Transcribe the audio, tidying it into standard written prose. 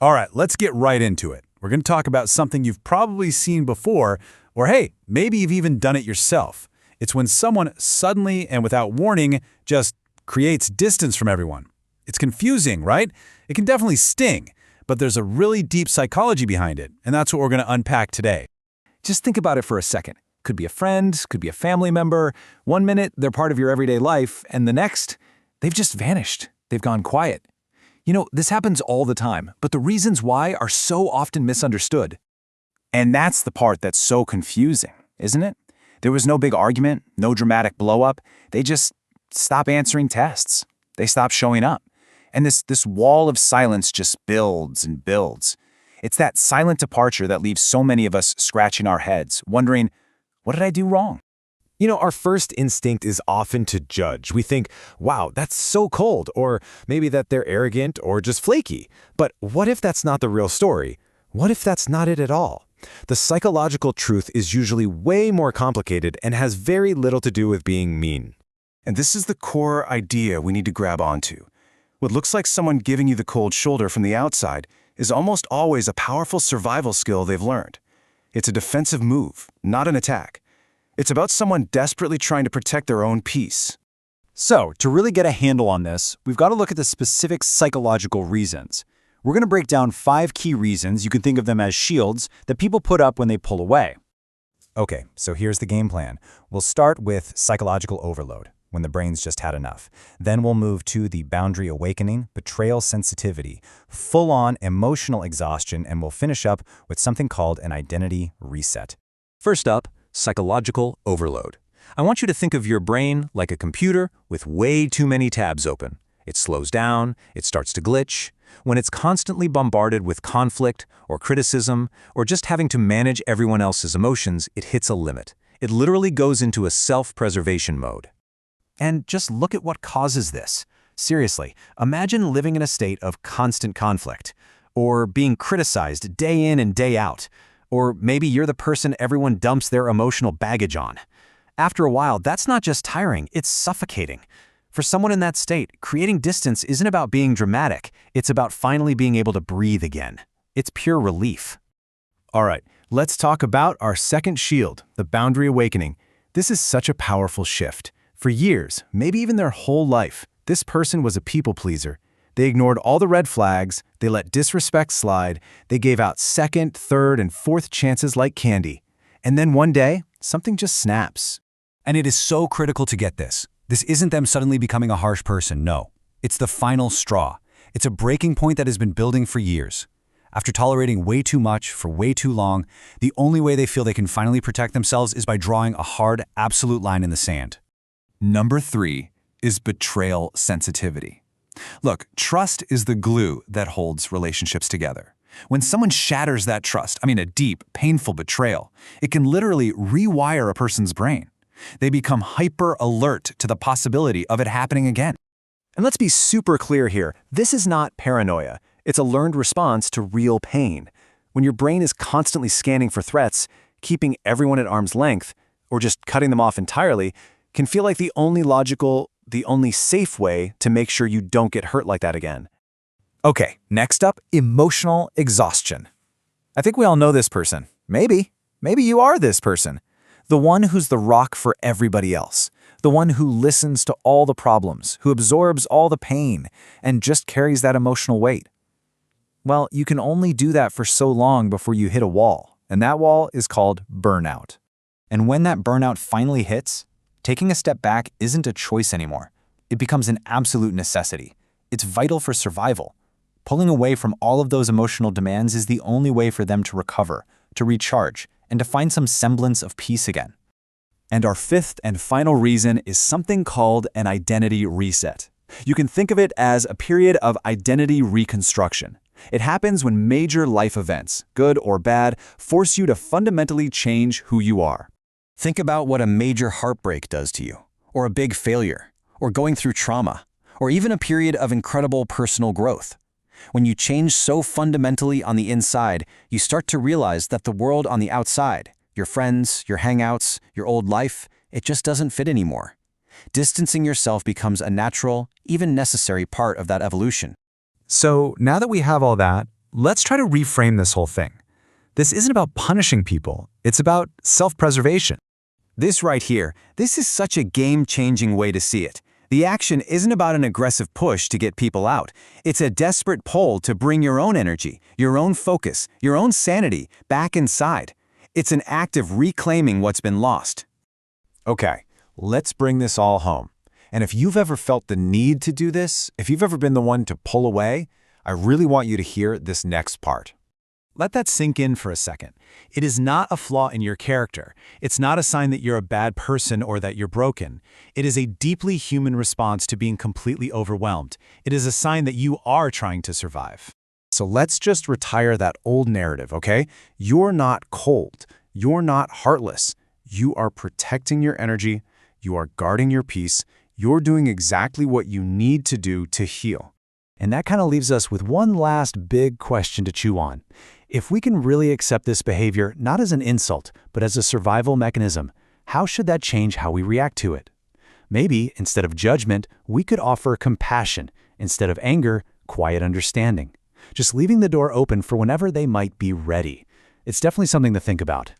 All right, let's get right into it. We're going to talk about something you've probably seen before, or hey, maybe you've even done it yourself. It's when someone suddenly and without warning just creates distance from everyone. It's confusing, right? It can definitely sting, but there's a really deep psychology behind it, and that's what we're going to unpack today. Just think about it for a second. Could be a friend, could be a family member. 1 minute, they're part of your everyday life, and the next, they've just vanished. They've gone quiet. You know, this happens all the time, but the reasons why are so often misunderstood. And that's the part that's so confusing, isn't it? There was no big argument, no dramatic blow-up. They just stop answering tests. They stop showing up. And this wall of silence just builds and builds. It's that silent departure that leaves so many of us scratching our heads, wondering, what did I do wrong? You know, our first instinct is often to judge. We think, wow, that's so cold, or maybe that they're arrogant or just flaky. But what if that's not the real story? What if that's not it at all? The psychological truth is usually way more complicated and has very little to do with being mean. And this is the core idea we need to grab onto. What looks like someone giving you the cold shoulder from the outside is almost always a powerful survival skill they've learned. It's a defensive move, not an attack. It's about someone desperately trying to protect their own peace. So, to really get a handle on this, we've got to look at the specific psychological reasons. We're going to break down 5 key reasons, you can think of them as shields, that people put up when they pull away. Okay, so here's the game plan. We'll start with psychological overload, when the brain's just had enough. Then we'll move to the boundary awakening, betrayal sensitivity, full-on emotional exhaustion, and we'll finish up with something called an identity reset. First up, psychological overload. I want you to think of your brain like a computer with way too many tabs open. It slows down, it starts to glitch. When it's constantly bombarded with conflict or criticism or just having to manage everyone else's emotions, it hits a limit. It literally goes into a self-preservation mode. And just look at what causes this. Seriously, imagine living in a state of constant conflict, or being criticized day in and day out, or maybe you're the person everyone dumps their emotional baggage on. After a while, that's not just tiring, it's suffocating. For someone in that state, creating distance isn't about being dramatic, it's about finally being able to breathe again. It's pure relief. All right, let's talk about our second shield, the boundary awakening. This is such a powerful shift. For years, maybe even their whole life, this person was a people pleaser. They ignored all the red flags, they let disrespect slide, they gave out second, third, and fourth chances like candy. And then one day, something just snaps. And it is so critical to get this. This isn't them suddenly becoming a harsh person, no. It's the final straw. It's a breaking point that has been building for years. After tolerating way too much for way too long, the only way they feel they can finally protect themselves is by drawing a hard, absolute line in the sand. Number 3 is betrayal sensitivity. Look, trust is the glue that holds relationships together. When someone shatters that trust, a deep, painful betrayal, it can literally rewire a person's brain. They become hyper-alert to the possibility of it happening again. And let's be super clear here, this is not paranoia. It's a learned response to real pain. When your brain is constantly scanning for threats, keeping everyone at arm's length, or just cutting them off entirely, can feel like the only logical, the only safe way to make sure you don't get hurt like that again. Okay, next up, emotional exhaustion. I think we all know this person. Maybe you are this person. The one who's the rock for everybody else. The one who listens to all the problems, who absorbs all the pain, and just carries that emotional weight. Well, you can only do that for so long before you hit a wall, and that wall is called burnout. And when that burnout finally hits, taking a step back isn't a choice anymore. It becomes an absolute necessity. It's vital for survival. Pulling away from all of those emotional demands is the only way for them to recover, to recharge, and to find some semblance of peace again. And our fifth and final reason is something called an identity reset. You can think of it as a period of identity reconstruction. It happens when major life events, good or bad, force you to fundamentally change who you are. Think about what a major heartbreak does to you, or a big failure, or going through trauma, or even a period of incredible personal growth. When you change so fundamentally on the inside, you start to realize that the world on the outside, your friends, your hangouts, your old life, it just doesn't fit anymore. Distancing yourself becomes a natural, even necessary part of that evolution. So now that we have all that, let's try to reframe this whole thing. This isn't about punishing people, it's about self-preservation. This right here, this is such a game-changing way to see it. The action isn't about an aggressive push to get people out. It's a desperate pull to bring your own energy, your own focus, your own sanity back inside. It's an act of reclaiming what's been lost. Okay, let's bring this all home. And if you've ever felt the need to do this, if you've ever been the one to pull away, I really want you to hear this next part. Let that sink in for a second. It is not a flaw in your character. It's not a sign that you're a bad person or that you're broken. It is a deeply human response to being completely overwhelmed. It is a sign that you are trying to survive. So let's just retire that old narrative, okay? You're not cold. You're not heartless. You are protecting your energy. You are guarding your peace. You're doing exactly what you need to do to heal. And that kind of leaves us with one last big question to chew on. If we can really accept this behavior not as an insult, but as a survival mechanism, how should that change how we react to it? Maybe, instead of judgment, we could offer compassion. Instead of anger, quiet understanding. Just leaving the door open for whenever they might be ready. It's definitely something to think about.